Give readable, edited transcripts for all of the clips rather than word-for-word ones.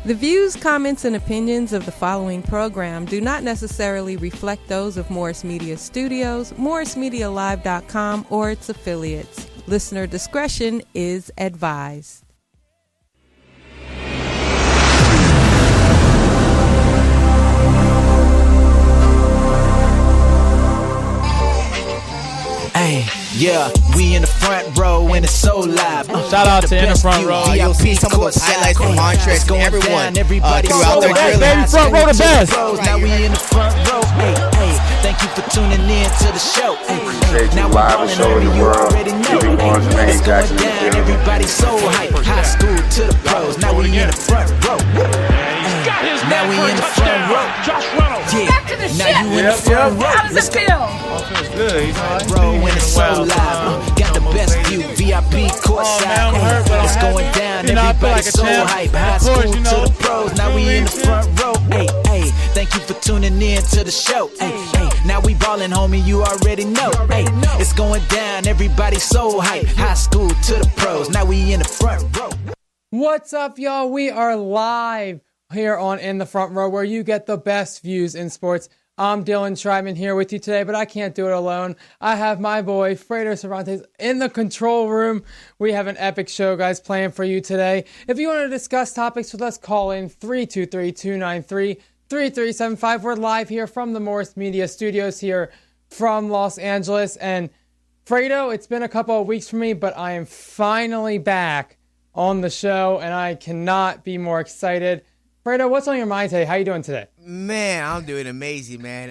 The views, comments, and opinions of the following program do not necessarily reflect those of Morris Media Studios, MorrisMediaLive.com, or its affiliates. Listener discretion is advised. Hey, yeah, we in the front row and it's so live. Shout out to In the Front Row. You'll see some of those highlights from Montrez and everyone throughout their Hey, drilling. baby, front row the best. Now we in the front row. Hey, hey, thank you for tuning in to the show. Hey, hey, now we live rolling show in on the you world. already know. Jimmy Barnes, Hey, Manny it's going Jackson in the down. building. Everybody's so hype. High school to the pros. Now we in the front row. Now we in the front row. Yeah. Back to the Now ship. you in the front row. How does Let's it go. feel? Bro, when it's so live, got the best view, VIP courtside. It's going down, everybody's so hype. High school to the pros, now we in the front row. Hey, hey, thank you for tuning in to the show. Hey, hey, now we ballin', homie, you already know. Hey, it's going down, everybody's so hype. High school to the pros, now we in the front row. What's up, y'all? We are live here on In the Front Row, where you get the best views in sports. I'm Dylan Schreibman here with you today, but I can't do it alone. I have my boy, Fredo Cervantes, in the control room. We have an epic show, guys, planned for you today. If you want to discuss topics with us, call in 323-293-3375. We're live here from the Morris Media Studios here from Los Angeles. And Fredo, it's been a couple of weeks for me, but I am finally back on the show, and I cannot be more excited. Fredo, what's on your mind today? How you doing today? Man, I'm doing amazing, man.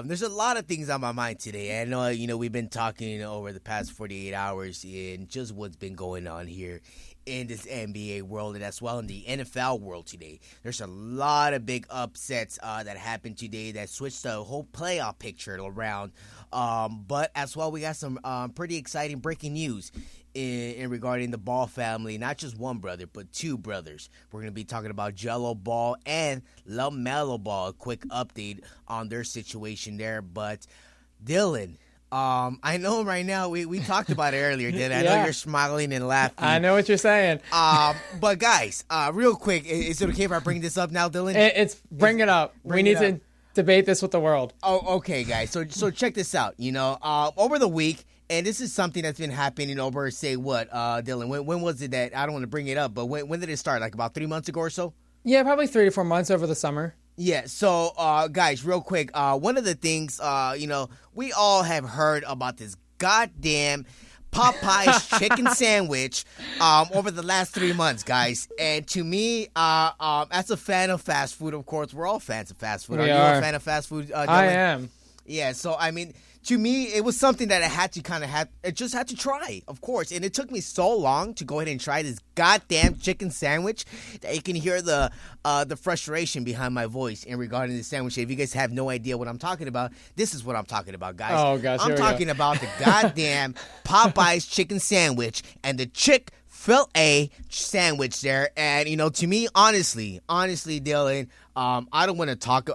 There's a lot of things on my mind today. I know, we've been talking over the past 48 hours in just what's been going on here in this NBA world and as well in the NFL world today. There's a lot of big upsets that happened today that switched the whole playoff picture around. But as well, we got some pretty exciting breaking news in regarding the Ball family, not just one brother, but two brothers. We're going to be talking about Jello Ball and LaMelo Ball. A quick update on their situation there. But Dylan, I know right now we talked about it earlier, Dylan. I know you're smiling and laughing. I know what you're saying. But guys, real quick, is it okay if I bring this up now, Dylan? Bring it up. We need to debate this with the world. Oh, okay, guys. So check this out. Over the week. And this is something that's been happening over, say, what, Dylan? When was it that, I don't want to bring it up, but when did it start? Like about 3 months ago or so? Yeah, probably 3 to 4 months over the summer. Yeah, so, guys, real quick, one of the things, we all have heard about this goddamn Popeye's chicken sandwich over the last 3 months, guys. And to me, as a fan of fast food, of course, we're all fans of fast food. Are you a fan of fast food, Dylan? I am. Yeah, so, I mean, to me, it was something that I had to just had to try, of course. And it took me so long to go ahead and try this goddamn chicken sandwich that you can hear the frustration behind my voice in regarding the sandwich. If you guys have no idea what I'm talking about, this is what I'm talking about, guys. Oh, gosh, I'm talking about the goddamn Popeye's chicken sandwich and the Chick-fil-A sandwich there. And, to me, honestly, Dylan, I don't want to talk.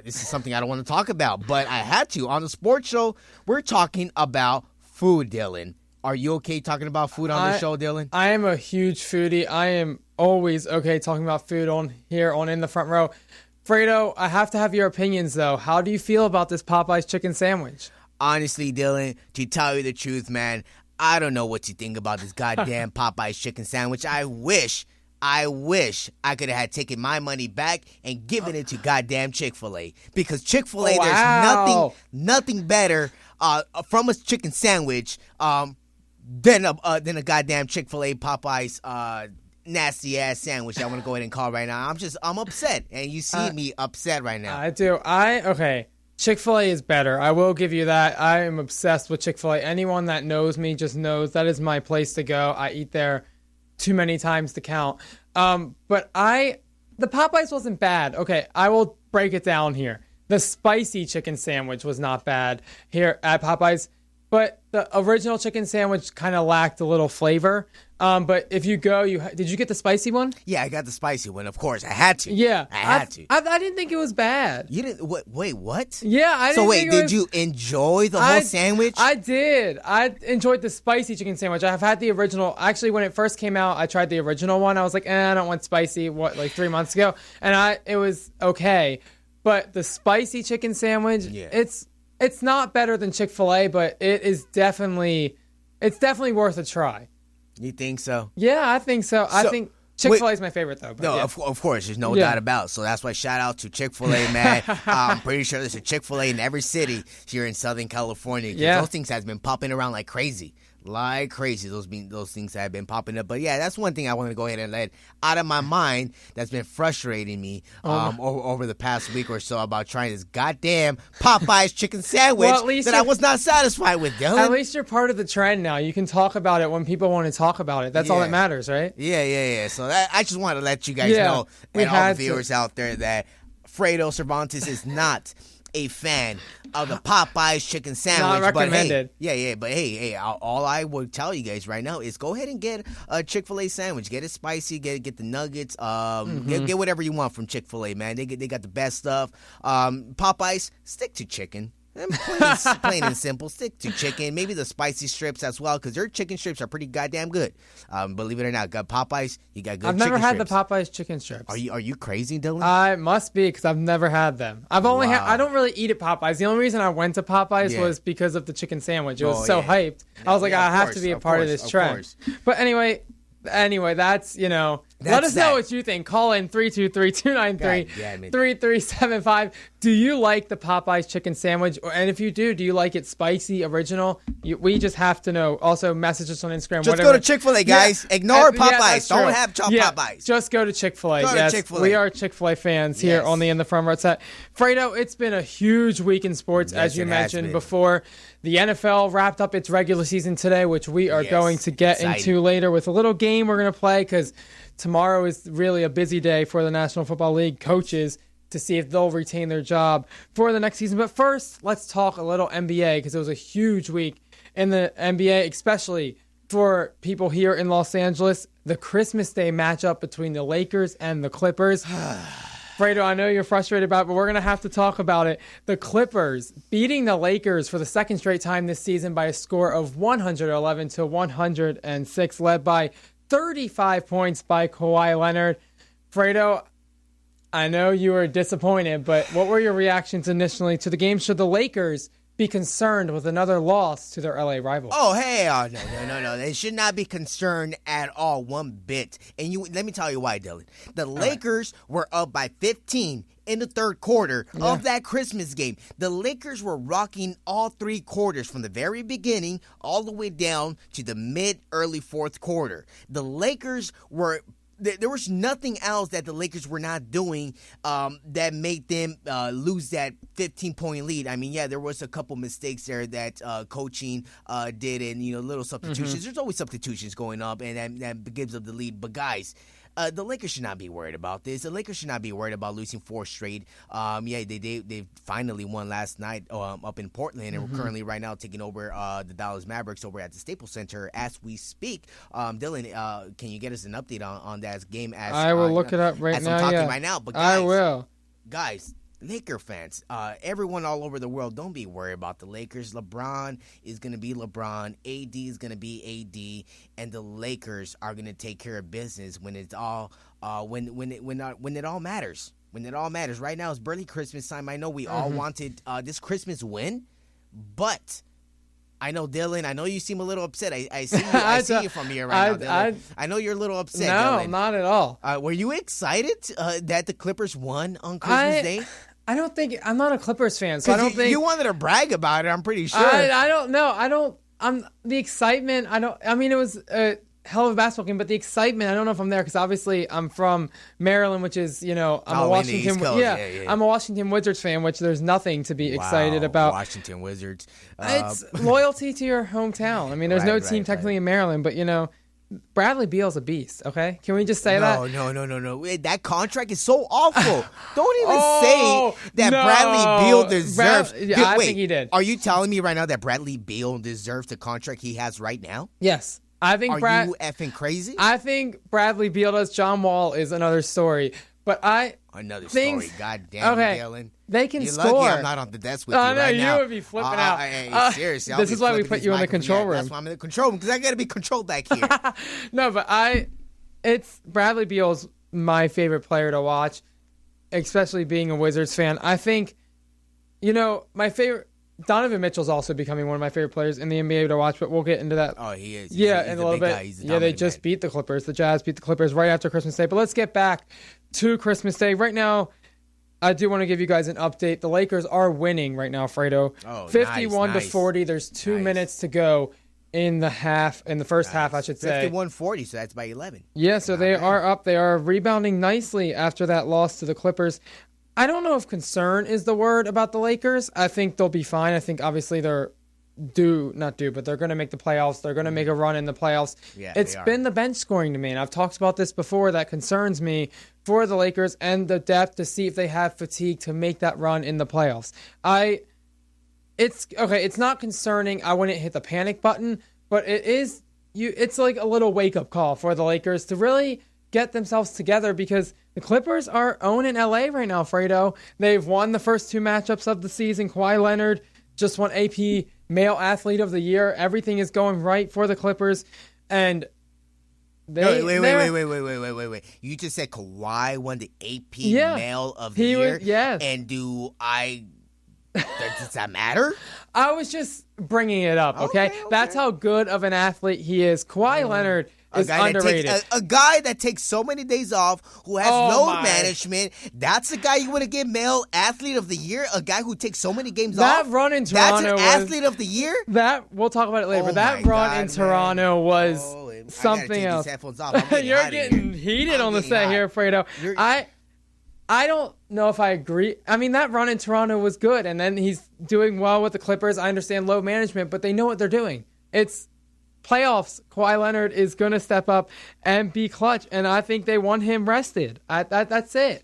This is something I don't want to talk about, but I had to. On the sports show, we're talking about food, Dylan. Are you okay talking about food on the show, Dylan? I am a huge foodie. I am always okay talking about food on here on In the Front Row. Fredo, I have to have your opinions, though. How do you feel about this Popeye's chicken sandwich? Honestly, Dylan, to tell you the truth, man, I don't know what you think about this goddamn Popeye's chicken sandwich. I wish I could have taken my money back and given it to goddamn Chick-fil-A. Because Chick-fil-A, there's nothing better from a chicken sandwich than a goddamn Chick-fil-A Popeye's nasty ass sandwich. I want to go ahead and call right now. I'm upset, and you see me upset right now. I do. Okay. Chick-fil-A is better. I will give you that. I am obsessed with Chick-fil-A. Anyone that knows me just knows that is my place to go. I eat there too many times to count. But the Popeyes wasn't bad. Okay, I will break it down here. The spicy chicken sandwich was not bad here at Popeyes. But the original chicken sandwich kind of lacked a little flavor. But if you go, did you get the spicy one? Yeah, I got the spicy one. Of course, I had to. Yeah, I had to. I didn't think it was bad. You didn't? Wait, what? Yeah, I didn't. So think did you enjoy the whole sandwich? I did. I enjoyed the spicy chicken sandwich. I've had the original. Actually, when it first came out, I tried the original one. I was like, I don't want spicy. Like 3 months ago, and it was okay. But the spicy chicken sandwich, it's not better than Chick-fil-A, but it's definitely worth a try. You think so? Yeah, I think so. I think Chick-fil-A is my favorite, though. No, yeah. of course. There's no doubt about it. So that's why shout out to Chick-fil-A, man. I'm pretty sure there's a Chick-fil-A in every city here in Southern California. Yeah. Those things has been popping around like crazy. Like crazy, those things have been popping up. But yeah, that's one thing I want to go ahead and let out of my mind that's been frustrating me over the past week or so about trying this goddamn Popeye's chicken sandwich that I was not satisfied with, Dylan. At least you're part of the trend now. You can talk about it when people want to talk about it. That's all that matters, right? Yeah. So I just wanted to let you guys know, and all the viewers out there, that Fredo Cervantes is not a fan of the Popeye's chicken sandwich. Not recommended. But hey, all I would tell you guys right now is go ahead and get a Chick-fil-A sandwich. Get it spicy. Get the nuggets. Get whatever you want from Chick-fil-A, man. They got the best stuff. Popeyes, stick to chicken. Plain and simple. Stick to chicken. Maybe the spicy strips as well, because their chicken strips are pretty goddamn good. Believe it or not, got Popeyes. You got good. I've never had strips. the Popeyes chicken strips. Are you crazy, Dylan? I must be, because I've never had them. I've only I don't really eat at Popeyes. The only reason I went to Popeyes was because of the chicken sandwich. It was hyped. I was like, I have to be a part of this trend. But anyway, that's, let us know what you think. Call in 323-293-3375. Do you like the Popeyes chicken sandwich? And if you do you like it spicy, original? We just have to know. Also, message us on Instagram. Just go to Chick-fil-A, guys. Ignore Popeyes. Don't have Popeyes. Just go to Chick-fil-A. Chick-fil-A. We are Chick-fil-A fans here on the In the Front Row set. Fredo, it's been a huge week in sports, as you mentioned before. The NFL wrapped up its regular season today, which we are going to get into later with a little game we're going to play, because tomorrow is really a busy day for the National Football League coaches to see if they'll retain their job for the next season. But first, let's talk a little NBA, because it was a huge week in the NBA, especially for people here in Los Angeles. The Christmas Day matchup between the Lakers and the Clippers. Fredo, I know you're frustrated about it, but we're going to have to talk about it. The Clippers beating the Lakers for the second straight time this season by a score of 111-106, led by 35 points by Kawhi Leonard. Fredo, I know you were disappointed, but what were your reactions initially to the game? Should the Lakers be concerned with another loss to their LA rival? Oh, hell no. They should not be concerned at all, one bit. And let me tell you why, Dylan. The Lakers were up by 15 in the third quarter of that Christmas game. The Lakers were rocking all three quarters from the very beginning all the way down to the mid-early fourth quarter. The Lakers were... There was nothing else that the Lakers were not doing that made them lose that 15-point lead. I mean, there was a couple mistakes there that coaching did, and little substitutions. There's always substitutions going up, and that gives up the lead. But guys, the Lakers should not be worried about this. The Lakers should not be worried about losing 4 straight. They finally won last night up in Portland, and we're currently right now taking over the Dallas Mavericks over at the Staples Center as we speak. Dylan, can you get us an update on that game? I will look it up right now. I'm talking right now, but guys, I will. Guys, Laker fans, everyone all over the world, don't be worried about the Lakers. LeBron is going to be LeBron. AD is going to be AD, and the Lakers are going to take care of business when it's all when it all matters. When it all matters. Right now, it's barely Christmas time. I know we all wanted this Christmas win, but I know, Dylan, I know you seem a little upset. I see you from here right now, Dylan. I know you're a little upset, Dylan. No, not at all. Were you excited that the Clippers won on Christmas Day? I don't think... I'm not a Clippers fan, so I don't think... You wanted to brag about it, I'm pretty sure. I don't know. The excitement, it was a hell of a basketball game, but the excitement, I don't know if I'm there, because obviously I'm from Maryland, which is, I'm a Washington... I'm a Washington Wizards fan, which there's nothing to be excited about. Washington Wizards. It's loyalty to your hometown. There's no team technically in Maryland, but, Bradley Beal's a beast, okay? Can we just say that? No. That contract is so awful. Don't even say that Bradley Beal deserves. I think he did. Are you telling me right now that Bradley Beal deserves the contract he has right now? Yes. I think Are you effing crazy? I think Bradley Beal does. John Wall is another story. But Another story. God damn, Dylan. They can You're score. Lucky I'm not on the desk with you right now. You would be flipping out. Hey, seriously. This is why we put you in the control room. That's why I'm in the control room, because I got to be controlled back here. No, but it's Bradley Beal's my favorite player to watch, especially being a Wizards fan. I think, my favorite, Donovan Mitchell's also becoming one of my favorite players in the NBA to watch, but we'll get into that. Oh, he is. He's in a little bit. They just beat the Clippers. The Jazz beat the Clippers right after Christmas Day. But let's get back to Christmas Day. Right now, I do want to give you guys an update. The Lakers are winning right now, Fredo. 51-40. There's 2 minutes to go in the first half, I should say. 51-40, so that's by 11. Yeah, so they are up. They are rebounding nicely after that loss to the Clippers. I don't know if concern is the word about the Lakers. I think they'll be fine. I think obviously they're but they're going to make the playoffs. They're going to make a run in the playoffs. Yeah, it's been the bench scoring to me, and I've talked about this before. That concerns me for the Lakers and the depth to see if they have fatigue to make that run in the playoffs. It's not concerning. I wouldn't hit the panic button, but it's like a little wake-up call for the Lakers to really get themselves together, because the Clippers are owning LA right now, Fredo. They've won the first 2 matchups of the season. Kawhi Leonard just won AP Male Athlete of the Year. Everything is going right for the Clippers, and Wait. You just said Kawhi won the AP Male of the Year? Yes. And does that matter? I was just bringing it up, okay? That's how good of an athlete he is. Kawhi Leonard is underrated. A guy that takes so many days off, who has load management, that's the guy you want to get Male Athlete of the Year? A guy who takes so many games off? That run in Toronto That's an Athlete of the Year? We'll talk about it later, but that run in Toronto was something else. You're getting heated on the set here, Fredo. I don't know if I agree. I mean, that run in Toronto was good, and then he's doing well with the Clippers. I understand load management, but they know what they're doing. It's playoffs. Kawhi Leonard is going to step up and be clutch, and I think they want him rested. That's it.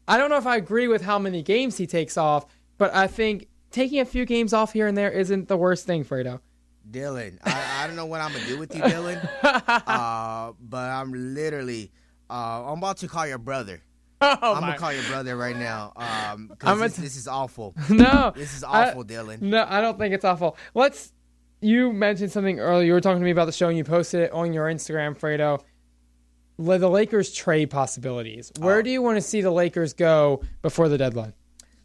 I don't know if I agree with how many games he takes off, but I think taking a few games off here and there isn't the worst thing, Fredo. Dylan, I don't know what I'm going to do with you, Dylan, but I'm literally I'm about to call your brother. I'm going to call your brother right now, because this is awful. No. This is awful, Dylan. No, I don't think it's awful. You mentioned something earlier. You were talking to me about the show, and you posted it on your Instagram, Fredo. The Lakers trade possibilities. Where do you want to see the Lakers go before the deadline?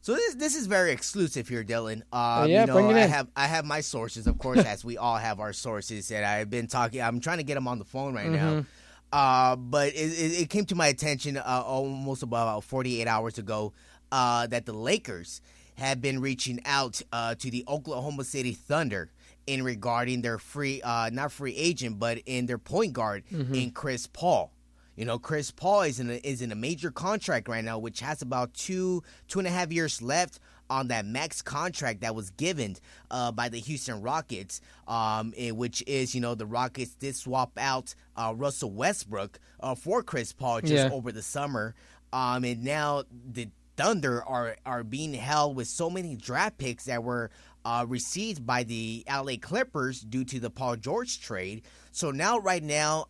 So this is very exclusive here, Dylan. Bring it in. I have my sources, of course, as we all have our sources that I've been talking. I'm trying to get them on the phone right now. But it came to my attention almost about 48 hours ago that the Lakers have been reaching out to the Oklahoma City Thunder in regarding their not free agent, but in their point guard in Chris Paul. Chris Paul is in a major contract right now, which has about 2.5 years left on that max contract that was given by the Houston Rockets, which is, the Rockets did swap out Russell Westbrook for Chris Paul over the summer. And now the Thunder are being held with so many draft picks that were received by the LA Clippers due to the Paul George trade. So right now,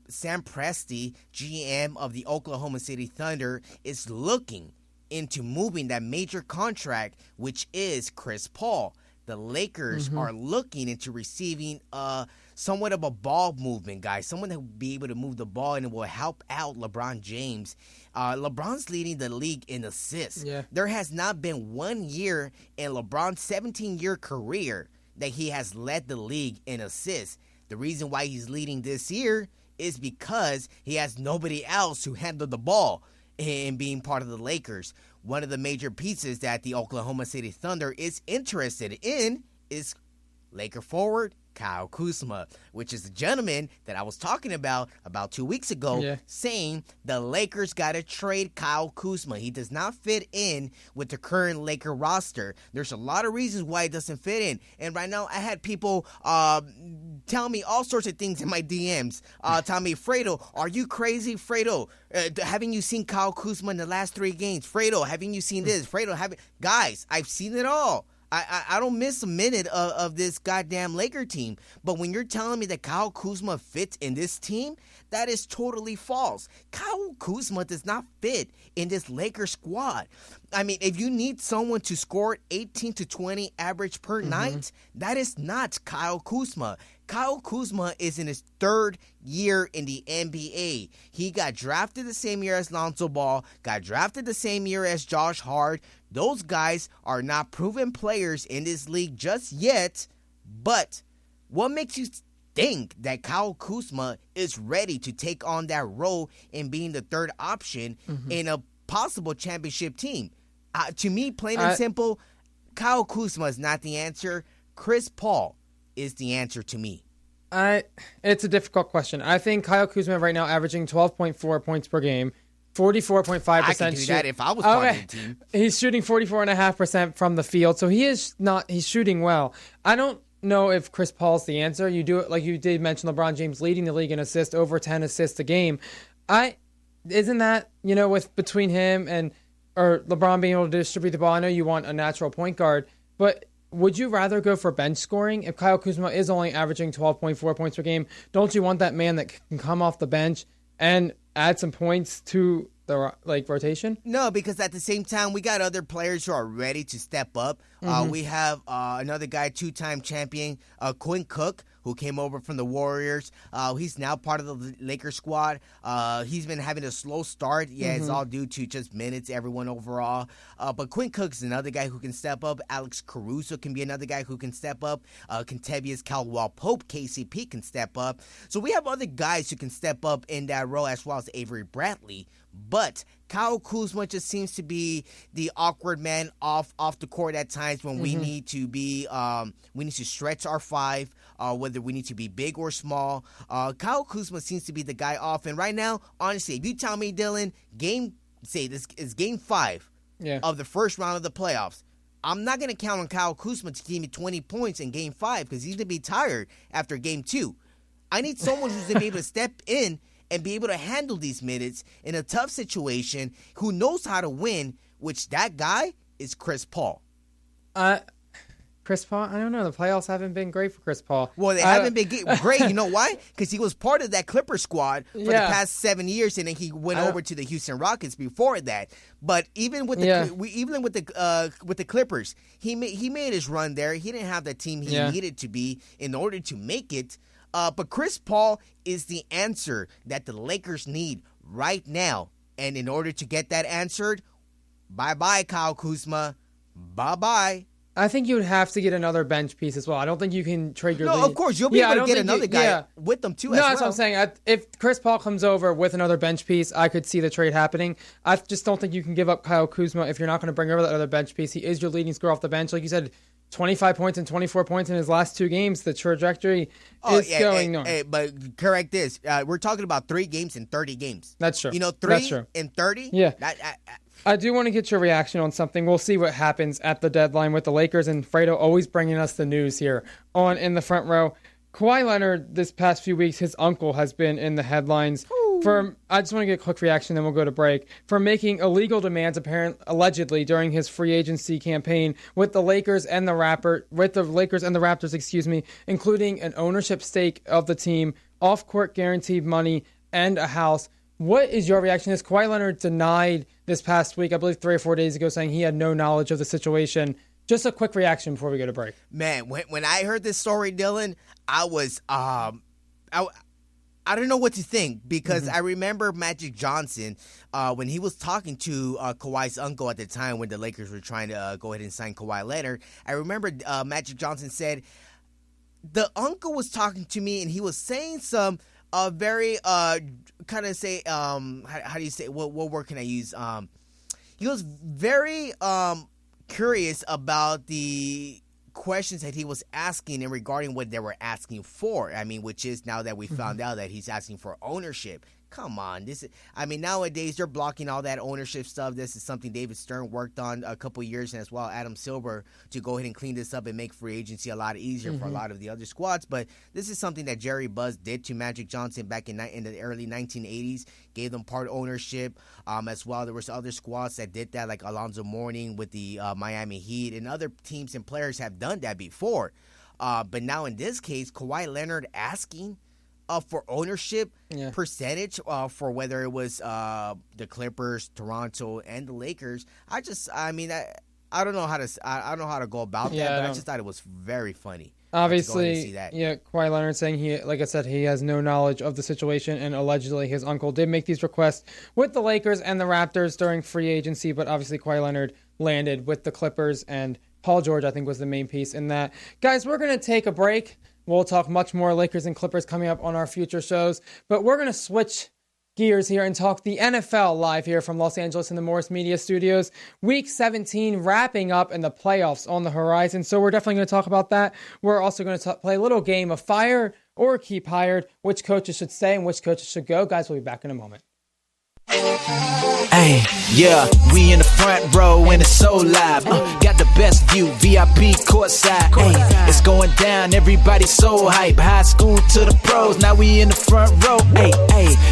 Sam Presti, GM of the Oklahoma City Thunder, is looking into moving that major contract, which is Chris Paul. The Lakers are looking into receiving somewhat of a ball movement guy, someone that will be able to move the ball and it will help out LeBron James. LeBron's leading the league in assists. Yeah. There has not been 1 year in LeBron's 17-year career that he has led the league in assists. The reason why he's leading this year is because he has nobody else who handled the ball in being part of the Lakers. One of the major pieces that the Oklahoma City Thunder is interested in is Laker forward Kyle Kuzma, which is the gentleman that I was talking about 2 weeks ago, saying the Lakers got to trade Kyle Kuzma. He does not fit in with the current Laker roster. There's a lot of reasons why it doesn't fit in. And right now, I had people telling me all sorts of things in my DMs. Telling me, Fredo, are you crazy? Fredo, haven't you seen Kyle Kuzma in the last 3 games? Fredo, haven't you seen this? Fredo, guys, I've seen it all. I don't miss a minute of this goddamn Laker team. But when you're telling me that Kyle Kuzma fits in this team, that is totally false. Kyle Kuzma does not fit in this Laker squad. I mean, if you need someone to score 18 to 20 average per night, that is not Kyle Kuzma. Kyle Kuzma is in his 3rd year in the NBA. He got drafted the same year as Lonzo Ball, got drafted the same year as Josh Hart. Those guys are not proven players in this league just yet. But what makes you think that Kyle Kuzma is ready to take on that role in being the 3rd option in a possible championship team? To me, plain and simple, Kyle Kuzma is not the answer. Chris Paul is the answer to me. It's a difficult question. I think Kyle Kuzma right now averaging 12.4 points per game, 44.5%. I could do that if I was part of the team. He's shooting 44.5% from the field, so he's shooting well. I don't know if Chris Paul's the answer. You do it like you did mention LeBron James leading the league in assists, over 10 assists a game. Isn't that, with between him and or LeBron being able to distribute the ball? I know you want a natural point guard, but would you rather go for bench scoring? If Kyle Kuzma is only averaging 12.4 points per game, don't you want that man that can come off the bench and add some points to the rotation? No, because at the same time, we got other players who are ready to step up. We have another guy, 2-time champion, Quinn Cook, who came over from the Warriors. He's now part of the Lakers squad. He's been having a slow start. Yeah, it's all due to just minutes, everyone overall. But Quinn Cook's another guy who can step up. Alex Caruso can be another guy who can step up. Kentavious Caldwell-Pope, KCP, can step up. So we have other guys who can step up in that role, as well as Avery Bradley. But Kyle Kuzma just seems to be the awkward man off the court at times when we need to be we need to stretch our 5, whether we need to be big or small. Kyle Kuzma seems to be the guy off. And right now, honestly, if you tell me, Dylan, this is game 5 of the first round of the playoffs, I'm not going to count on Kyle Kuzma to give me 20 points in game 5 because he's going to be tired after game 2. I need someone who's going to be able to step in and be able to handle these minutes in a tough situation, who knows how to win, which that guy is Chris Paul. Chris Paul? I don't know. The playoffs haven't been great for Chris Paul. Well, they haven't been great. You know why? Because he was part of that Clipper squad for the past 7 years, and then he went over to the Houston Rockets before that. But even with the Clippers, he made his run there. He didn't have the team he needed to be in order to make it. But Chris Paul is the answer that the Lakers need right now. And in order to get that answered, bye-bye, Kyle Kuzma. Bye-bye. I think you would have to get another bench piece as well. I don't think you can trade your lead. No, of course. You'll be able to get another guy with them, too, as well. No, that's what I'm saying. If Chris Paul comes over with another bench piece, I could see the trade happening. I just don't think you can give up Kyle Kuzma if you're not going to bring over that other bench piece. He is your leading scorer off the bench. Like you said, 25 points and 24 points in his last 2 games. The trajectory is going north. But correct this. We're talking about 3 games in 30 games. That's true. 3 in 30? Yeah. I do want to get your reaction on something. We'll see what happens at the deadline with the Lakers, and Fredo always bringing us the news here on In the Front Row. Kawhi Leonard, this past few weeks, his uncle has been in the headlines. I just want to get a quick reaction, then we'll go to break. For making illegal demands, allegedly, during his free agency campaign with the Lakers and the Raptors, including an ownership stake of the team, off-court guaranteed money, and a house. What is your reaction to this? Kawhi Leonard denied this past week, I believe 3 or 4 days ago, saying he had no knowledge of the situation. Just a quick reaction before we go to break. Man, when I heard this story, Dylan, I was I don't know what to think, because I remember Magic Johnson when he was talking to Kawhi's uncle at the time when the Lakers were trying to go ahead and sign Kawhi Leonard. I remember Magic Johnson said, the uncle was talking to me and he was saying some very kind of say how do you say, what word can I use? He was very curious about the questions that he was asking and regarding what they were asking for. I mean, which is now that we found out that he's asking for ownership. come on. Nowadays they're blocking all that ownership stuff. This is something David Stern worked on a couple of years, and as well Adam Silver, to go ahead and clean this up and make free agency a lot easier for a lot of the other squads. But this is something that Jerry Buss did to Magic Johnson back in the early 1980s. Gave them part ownership. As well, there was other squads that did that, like Alonzo Mourning with the Miami Heat, and other teams and players have done that before. But now in this case, Kawhi Leonard asking for ownership percentage for whether it was the Clippers, Toronto, and the Lakers. I don't know how to go about that, but I just thought it was very funny. Obviously, Kawhi Leonard saying like I said, he has no knowledge of the situation, and allegedly his uncle did make these requests with the Lakers and the Raptors during free agency, but obviously Kawhi Leonard landed with the Clippers, and Paul George, I think, was the main piece in that. Guys, we're going to take a break. We'll talk much more Lakers and Clippers coming up on our future shows, but we're going to switch gears here and talk the NFL live here from Los Angeles in the Morris Media Studios. Week 17 wrapping up and the playoffs on the horizon. So we're definitely going to talk about that. We're also going to play a little game of fire or keep hired, which coaches should stay and which coaches should go. Guys, we'll be back in a moment. Hey, yeah, we in the front row and it's so live. Got the best view, VIP courtside. Hey, it's going down, everybody so hype. High school to the pros, now we in the front row. Hey,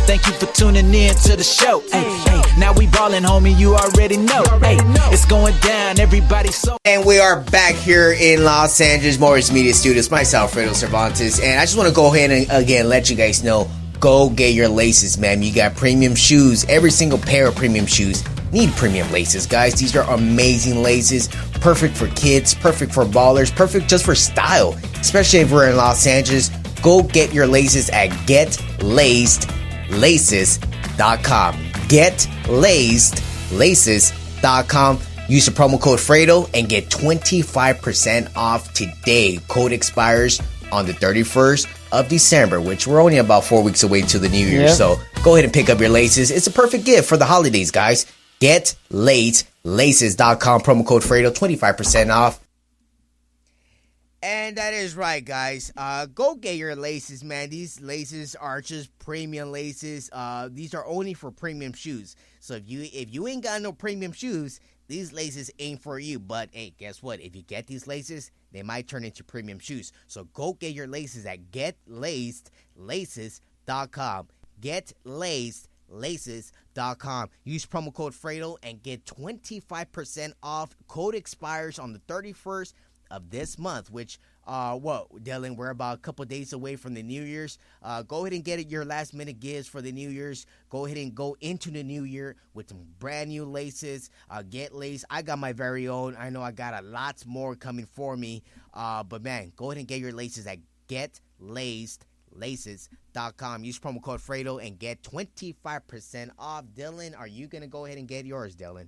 thank you for tuning in to the show. Hey, now we ballin', homie, you already know. Hey, it's going down, everybody so. And we are back here in Los Angeles, Morris Media Studios. Myself, Fredo Cervantes, and I just want to go ahead and again let you guys know. Go get your laces, man. You got premium shoes. Every single pair of premium shoes need premium laces, guys. These are amazing laces. Perfect for kids, perfect for ballers, perfect just for style. Especially if we're in Los Angeles. Go get your laces at GetLacedLaces.com. GetLacedLaces.com. Use the promo code Fredo and get 25% off today. Code expires on the 31st of December, which we're only about 4 weeks away to the New Year. So go ahead and pick up your laces. It's a perfect gift for the holidays, guys. GetLacedLaces.com. Promo code Fredo, 25% off. And that is right, guys. Go get your laces, man. These laces are just premium laces. These are only for premium shoes. So if you ain't got no premium shoes, these laces ain't for you. But hey, guess what? If you get these laces, they might turn into premium shoes. So go get your laces at GetLacedLaces.com. GetLacedLaces.com. Use promo code Fredo and get 25% off. Code expires on the 31st of this month, which Dylan, we're about a couple days away from the New Year's. Go ahead and get your last minute gifts for the New Year's. Go ahead and go into the new year with some brand new laces. Get Lace. I got my very own. I know I got a lot more coming for me. But man, go ahead and get your laces at GetLacedLaces.com. Use promo code Fredo and get 25% off. Dylan, are you gonna go ahead and get yours, Dylan?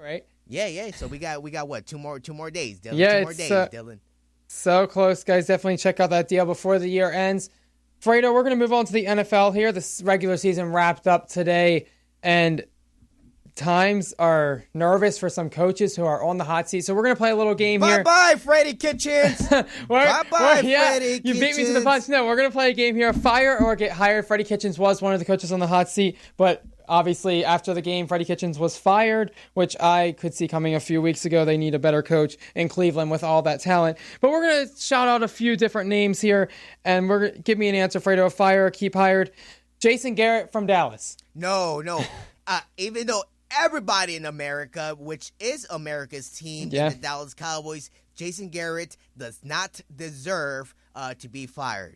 Right. Yeah. So we got what? Two more days, Dylan. Yeah, 2 more days, Dylan. So close, guys. Definitely check out that deal before the year ends. Fredo, we're going to move on to the NFL here. The regular season wrapped up today, and times are nervous for some coaches who are on the hot seat. So we're going to play a little game here. Bye-bye, Freddie Kitchens. Bye-bye, Freddie You Kitchens. beat me to the punch. No, we're going to play a game here. Fire or get hired. Freddie Kitchens was one of the coaches on the hot seat, but obviously, after the game, Freddie Kitchens was fired, which I could see coming a few weeks ago. They need a better coach in Cleveland with all that talent. But we're going to shout out a few different names here, and give me an answer, Fredo. Fire or keep hired. Jason Garrett from Dallas. No. Even though everybody in America, which is America's team, the Dallas Cowboys, Jason Garrett does not deserve to be fired.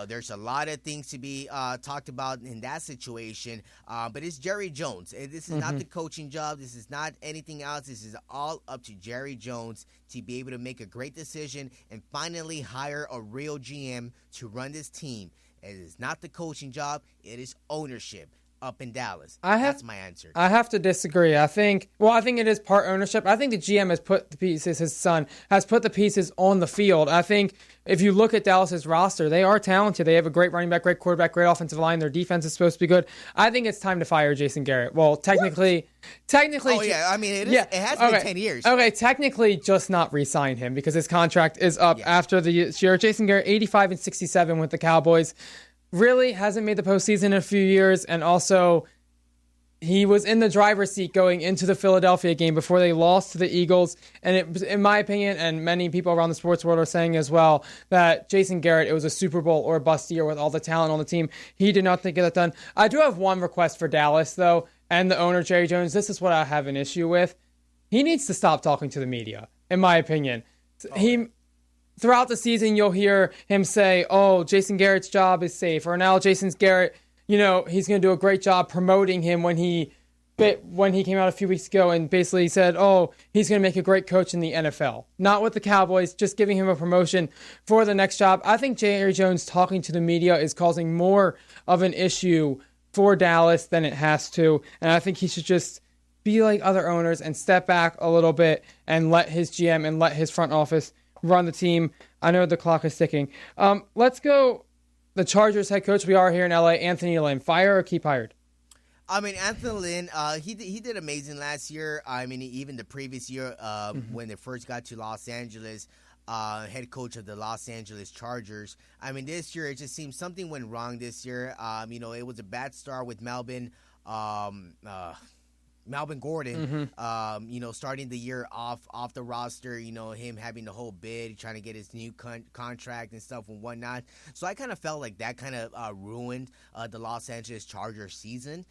There's a lot of things to be talked about in that situation, but it's Jerry Jones. This is not the coaching job. This is not anything else. This is all up to Jerry Jones to be able to make a great decision and finally hire a real GM to run this team. It is not the coaching job. It is ownership up in Dallas. That's my answer. I have to disagree. I think it is part ownership. I think the GM has put the pieces, his son has put the pieces on the field. I think if you look at Dallas's roster, they are talented. They have a great running back, great quarterback, great offensive line. Their defense is supposed to be good. I think it's time to fire Jason Garrett. Well, technically. Oh, yeah. I mean, it has been 10 years. Okay, technically just not re-sign him because his contract is up after the year. Jason Garrett, 85-67 with the Cowboys. really hasn't made the postseason in a few years, and also he was in the driver's seat going into the Philadelphia game before they lost to the Eagles. And it, in my opinion, and many people around the sports world are saying as well, that Jason Garrett, it was a Super Bowl or bust year with all the talent on the team. He did not think of that done. I do have one request for Dallas, though, and the owner, Jerry Jones. This is what I have an issue with. He needs to stop talking to the media, in my opinion. Throughout the season, you'll hear him say, oh, Jason Garrett's job is safe, or now Jason Garrett, he's going to do a great job promoting him when he came out a few weeks ago and basically said, oh, he's going to make a great coach in the NFL. Not with the Cowboys, just giving him a promotion for the next job. I think Jerry Jones talking to the media is causing more of an issue for Dallas than it has to. And I think he should just be like other owners and step back a little bit and let his GM and let his front office run the team. I know the clock is ticking. Let's go. The Chargers head coach, we are here in LA, Anthony Lynn. Fire or keep hired? I mean, Anthony Lynn, he did amazing last year. I mean, even the previous year when they first got to Los Angeles, head coach of the Los Angeles Chargers. I mean, this year it just seems something went wrong this year. It was a bad start with Melvin Gordon, starting the year off the roster, him having the whole bid, trying to get his new contract and stuff and whatnot. So I kind of felt like that kind of ruined the Los Angeles Chargers season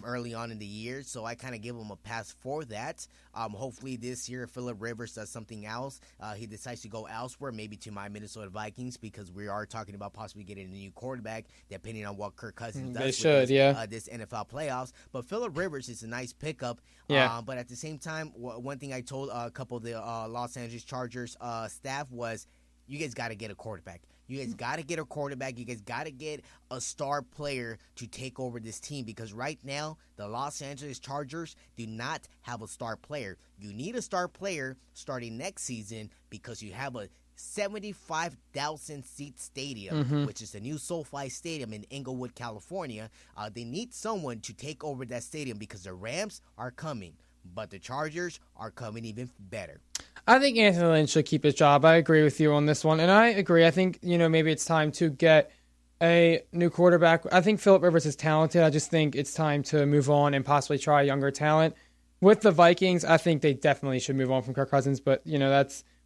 early on in the year. So I kind of give him a pass for that. Hopefully this year Phillip Rivers does something else. He decides to go elsewhere, maybe to my Minnesota Vikings, because we are talking about possibly getting a new quarterback, depending on what Kirk Cousins does this NFL playoffs. But Phillip Rivers is a nice pickup. But at the same time, one thing I told a couple of the Los Angeles Chargers staff was, you guys got to get a quarterback. You guys got to get a quarterback. You guys got to get a star player to take over this team, because right now the Los Angeles Chargers do not have a star player. You need a star player starting next season, because you have a 75,000 seat stadium, which is the new SoFi Stadium in Inglewood, California. They need someone to take over that stadium, because the Rams are coming, but the Chargers are coming even better. I think Anthony Lynn should keep his job. I agree with you on this one. And I agree. I think, maybe it's time to get a new quarterback. I think Phillip Rivers is talented. I just think it's time to move on and possibly try younger talent. With the Vikings, I think they definitely should move on from Kirk Cousins, but,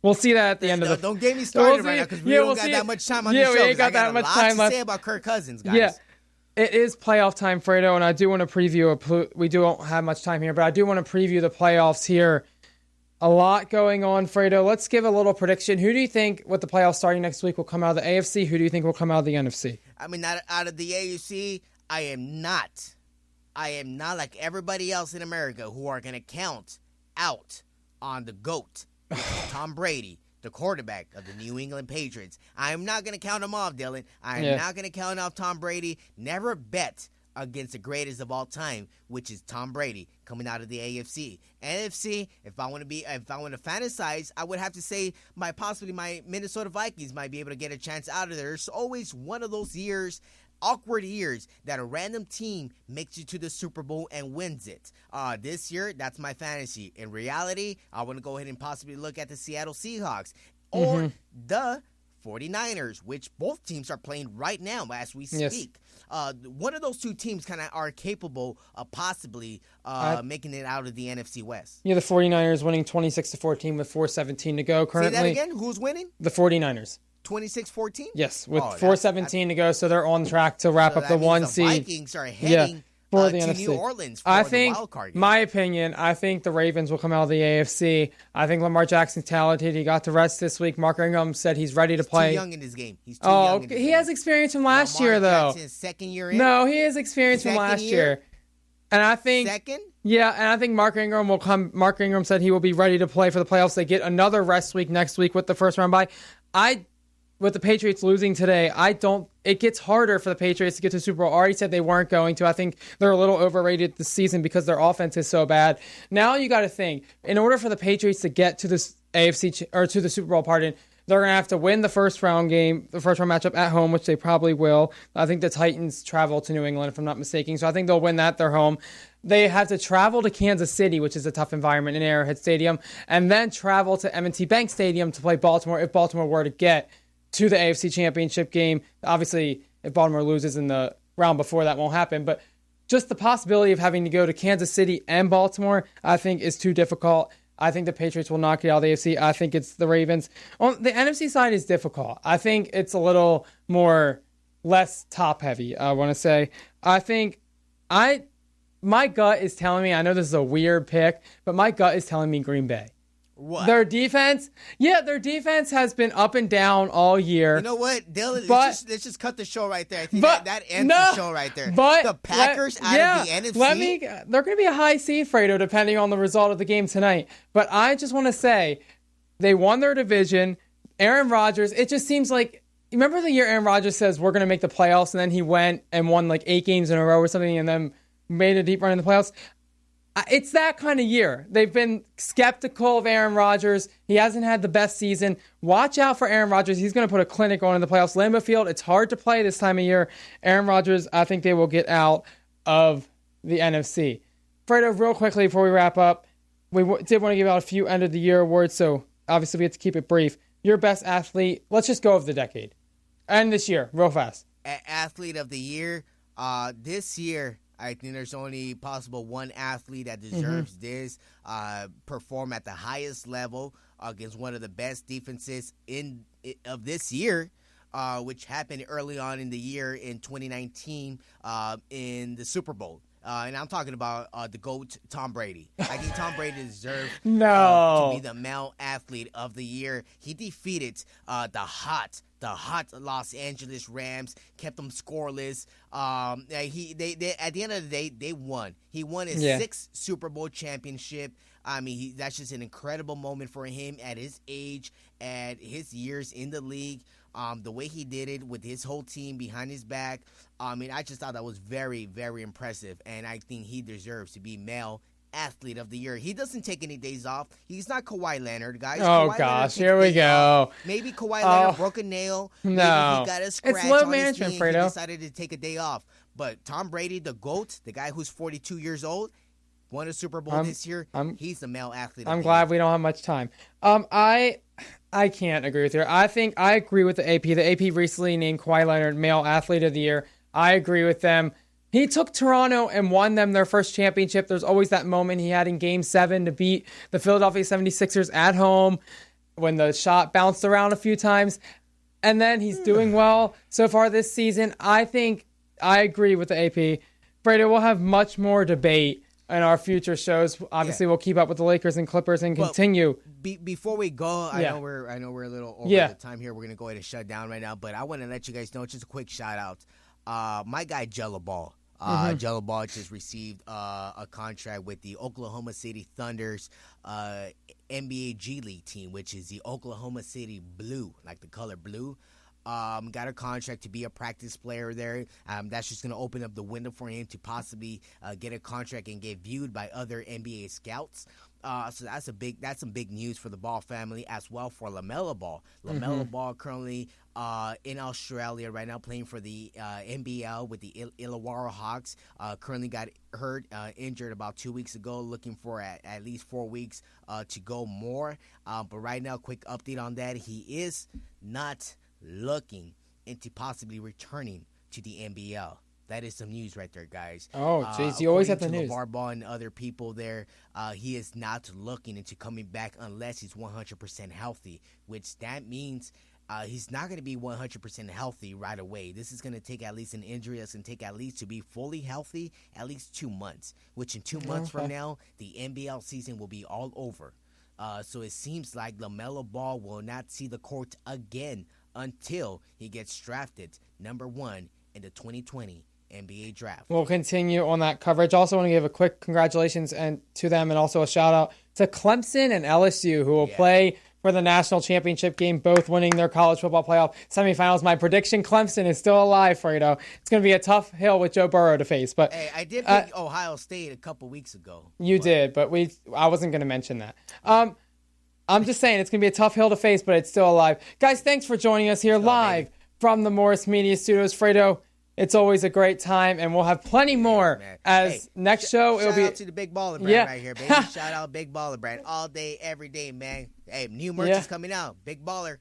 we'll see that at the end of the... Don't get me started right now, because we don't got that much time on the show. We ain't got that much time left to say about Kirk Cousins, guys. Yeah. It is playoff time, Fredo, and I do want to preview... We don't have much time here, but I do want to preview the playoffs here. A lot going on, Fredo. Let's give a little prediction. Who do you think, with the playoffs starting next week, will come out of the AFC? Who do you think will come out of the NFC? I mean, out of the AFC, I am not like everybody else in America who are going to count out on the GOAT, Tom Brady, the quarterback of the New England Patriots. I am not going to count him off, Dylan. I am not going to count off Tom Brady. Never bet against the greatest of all time, which is Tom Brady, coming out of the AFC. NFC, if I want to fantasize, I would have to say possibly my Minnesota Vikings might be able to get a chance out of there. There's always one of those years, awkward years, that a random team makes you to the Super Bowl and wins it. This year, that's my fantasy. In reality, I want to go ahead and possibly look at the Seattle Seahawks or the 49ers, which both teams are playing right now as we speak. Yes. One of those two teams kind of are capable of possibly making it out of the NFC West. Yeah, the 49ers winning 26-14 with 4:17 to go currently. Say that again? Who's winning? The 49ers. 26-14? Yes, with 4:17 to go, so they're on track to wrap up the one seed. The Vikings are heading for the to NFC. New Orleans for the wild card game. My opinion, I think the Ravens will come out of the AFC. I think Lamar Jackson's talented. He got the rest this week. Mark Ingram said he's ready to play. He's too young in this game. He's too young in this game. He has experience from last year, though. Jackson's second year in? No, he has experience from last year. And I think... Second? Yeah, and I think Mark Ingram will come. Mark Ingram said he will be ready to play for the playoffs. They get another rest week next week with the first round bye. With the Patriots losing today, it gets harder for the Patriots to get to the Super Bowl. I already said they weren't going to. I think they're a little overrated this season because their offense is so bad. Now you got to think, in order for the Patriots to get to this to the Super Bowl, they're going to have to win the first round matchup at home, which they probably will. I think the Titans travel to New England, if I'm not mistaken. So I think they'll win that. They're home. They have to travel to Kansas City, which is a tough environment in Arrowhead Stadium, and then travel to M&T Bank Stadium to play Baltimore if Baltimore were to get to the AFC Championship game. Obviously, if Baltimore loses in the round before, that won't happen. But just the possibility of having to go to Kansas City and Baltimore, I think, is too difficult. I think the Patriots will knock it out of the AFC. I think it's the Ravens. On the NFC side is difficult. I think it's a little less top heavy, I want to say. I think my gut is telling me, I know this is a weird pick, but my gut is telling me Green Bay. What? Their defense has been up and down all year. You know what, Dylan? Let's just cut the show right there. I think that ends the show right there. But the Packers out of the NFC. They're going to be a high seed, Fredo, depending on the result of the game tonight. But I just want to say, they won their division. Aaron Rodgers, it just seems like, remember the year Aaron Rodgers says we're going to make the playoffs, and then he went and won like 8 games in a row or something, and then made a deep run in the playoffs? It's that kind of year. They've been skeptical of Aaron Rodgers. He hasn't had the best season. Watch out for Aaron Rodgers. He's going to put a clinic on in the playoffs. Lambeau Field, it's hard to play this time of year. Aaron Rodgers, I think they will get out of the NFC. Fredo, real quickly before we wrap up, we did want to give out a few end-of-the-year awards, so obviously we have to keep it brief. Your best athlete, let's just go of the decade. And this year, real fast. Athlete of the year, this year, I think there's only possible one athlete that deserves this, perform at the highest level against one of the best defenses of this year, which happened early on in the year in 2019 in the Super Bowl. And I'm talking about the GOAT, Tom Brady. I think Tom Brady deserves to be the male athlete of the year. He defeated the hot Los Angeles Rams, kept them scoreless. They at the end of the day, they won. He won his 6th Super Bowl championship. I mean, that's just an incredible moment for him at his age, at his years in the league. The way he did it with his whole team behind his back, I mean, I just thought that was very, very impressive, and I think he deserves to be male athlete of the year. He doesn't take any days off. He's not Kawhi Leonard, guys. Oh, gosh, here we go. Maybe Kawhi Leonard broke a nail. No. Maybe he got a scratch it's load on management, his knee. Fredo. He decided to take a day off. But Tom Brady, the GOAT, the guy who's 42 years old, won a Super Bowl this year. He's the male athlete. I'm glad we don't have much time. I can't agree with you. I think I agree with the AP. The AP recently named Kawhi Leonard male athlete of the year. I agree with them. He took Toronto and won them their first championship. There's always that moment he had in Game 7 to beat the Philadelphia 76ers at home when the shot bounced around a few times. And then he's doing well so far this season. I think I agree with the AP. Fredo, we'll have much more debate in our future shows. Obviously, we'll keep up with the Lakers and Clippers and continue. Before we go, I know we're a little over the time here. We're going to go ahead and shut down right now. But I want to let you guys know, just a quick shout-out. My guy, Jello Ball. Jello Ball just received a contract with the Oklahoma City Thunder's NBA G League team, which is the Oklahoma City Blue, like the color blue. Got a contract to be a practice player there. That's just going to open up the window for him to possibly get a contract and get viewed by other NBA scouts. So that's some big news for the Ball family, as well for LaMelo Ball. LaMelo Ball currently in Australia right now, playing for the NBL with the Illawarra Hawks. Currently got injured about 2 weeks ago, looking for at least 4 weeks to go more. But right now, quick update on that. He is not looking into possibly returning to the NBL. That is some news right there, guys. Oh, jeez, you always have the news. LeVar Ball and other people there, he is not looking into coming back unless he's 100% healthy, which that means he's not going to be 100% healthy right away. This is going to take at least an injury that's going to take at least to be fully healthy, at least 2 months, which in 2 months from now, the NBL season will be all over. So it seems like LaMelo Ball will not see the court again until he gets drafted number 1 in the 2020 NBA draft. We'll continue on that coverage. Also want to give a quick congratulations to them, and also a shout out to Clemson and LSU, who will play for the national championship game, both winning their college football playoff semifinals. My prediction, Clemson is still alive, Fredo. It's going to be a tough hill with Joe Burrow to face. But hey, I did pick Ohio State a couple weeks ago. You did, but I wasn't going to mention that. I'm just saying it's going to be a tough hill to face, but it's still alive. Guys, thanks for joining us here live from the Morris Media Studios. Fredo, it's always a great time, and we'll have plenty more next show. Shout out to the Big Baller Brand right here, baby. Shout out Big Baller Brand all day, every day, man. Hey, new merch is coming out. Big Baller.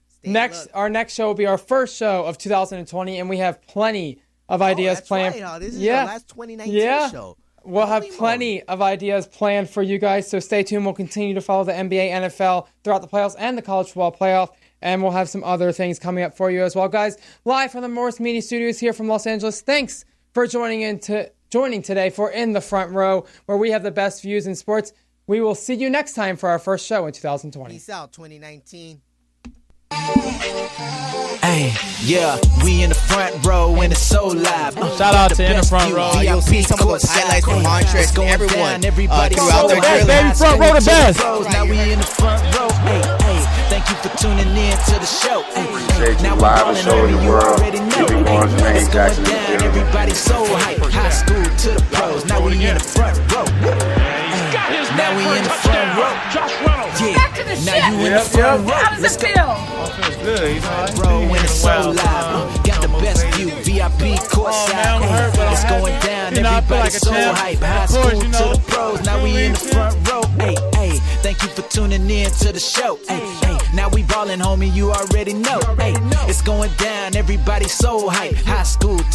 Our next show will be our first show of 2020, and we have plenty of ideas planned. Right, this is the last 2019 show. We'll have plenty of ideas planned for you guys, so stay tuned. We'll continue to follow the NBA, NFL throughout the playoffs and the college football playoff, and we'll have some other things coming up for you as well. Guys, live from the Morris Media Studios here from Los Angeles, thanks for joining today for In the Front Row, where we have the best views in sports. We will see you next time for our first show in 2020. Peace out, 2019. Hey, yeah, we in the front row and it's so live. Shout out to In the Front Row. You'll see some of those highlights from Montrez and everyone throughout their Hey, baby, front row the best. Now we in the front row. Hey, thank you for tuning in to the show. Appreciate you live and show the world. Keeping going to Maine Jackson. Everybody's so hype. High school to the pros. Now we in the front row. Now we in the front row. Yeah. Back to the ship. Now you in the front row. How does it feel? Good. He's Bro, when it's so live, got the best view, VIP courtside. It's going down, everybody's so hype. High school to the pros, now we in the front row. Hey, thank you for tuning in to the show. Hey, now we ballin', homie, you already know. Hey, it's going down, everybody's so hype. High school